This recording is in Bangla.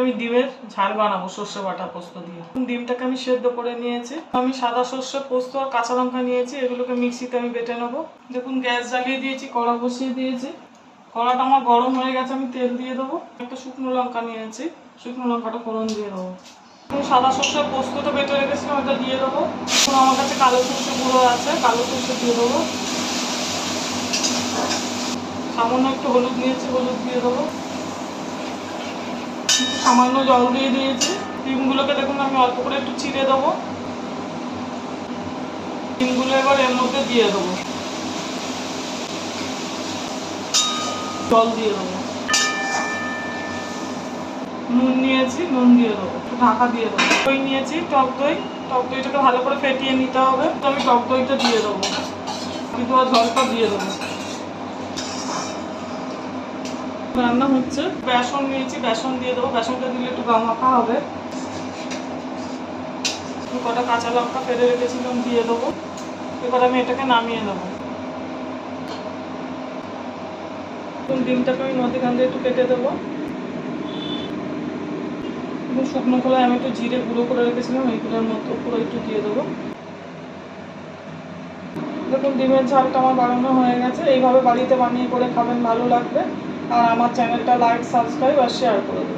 আমি ডিমের ঝাল বানাবো সর্ষে বাটা পোস্ত দিয়ে। ডিমটাকে আমি সেদ্ধ করে নিয়েছি। আমি সাদা সর্ষে পোস্ত আর কাঁচা লঙ্কা নিয়েছি, এগুলোকে মিক্সিতে আমি বেটে নেবো। দেখুন গ্যাস জ্বালিয়ে দিয়েছি, কড়া বসিয়ে দিয়েছি। কড়াটা আমার গরম হয়ে গেছে, আমি তেল দিয়ে দেবো। একটা শুকনো লঙ্কা নিয়েছি, শুকনো লঙ্কাটা ফোড়ন দিয়ে দেবো। সাদা সর্ষে পোস্তটা বেটে রেখেছিলাম, ওটা দিয়ে দেবো। আমার কাছে কালো সর্ষে গুঁড়ো আছে, কালো সর্ষে দিয়ে দেবো। সামান্য একটু হলুদ নিয়েছি, হলুদ দিয়ে দেবো। সামান্য জল দিয়ে দিয়েছি। ডিমগুলোকে দেখুন আমি অল্প করে একটু চিড়ে দেবো। ডিমগুলো এবার এর মধ্যে দিয়ে দেবো, জল দিয়ে দেবো। নুন নিয়েছি, নুন দিয়ে দেবো, একটু ঢাকা দিয়ে দেবো। দই নিয়েছি, টক দই। টক দইটাকে ভালো করে ফেটিয়ে নিতে হবে। তো আমি টক দইটা দিয়ে দেবো, কিন্তু আর জলটা দিয়ে দেবো। রান্না হচ্ছে। বেসন নিয়েছি, বেসন দিয়ে দেবো। বেসনটা দিলে একটু গামাখা হবে। কটা কাঁচা লঙ্কা ফেলে রেখেছিলাম, দিয়ে দেবো। এবার আমি এটাকে নামিয়ে নেবো। ডিমটাকে আমি মধ্যখান দিয়ে একটু কেটে দেবো। শুকনো খোলায় আমি একটু জিরে গুঁড়ো করে রেখেছিলাম, এইগুলোর মতো পুরো একটু দিয়ে দেবো। দেখুন ডিমের ঝালটা আমার বানানো হয়ে গেছে। এইভাবে বাড়িতে বানিয়ে করে খাবেন, ভালো লাগবে। আর আমার চ্যানেলটা লাইক, সাবস্ক্রাইব আর শেয়ার করে দেবেন।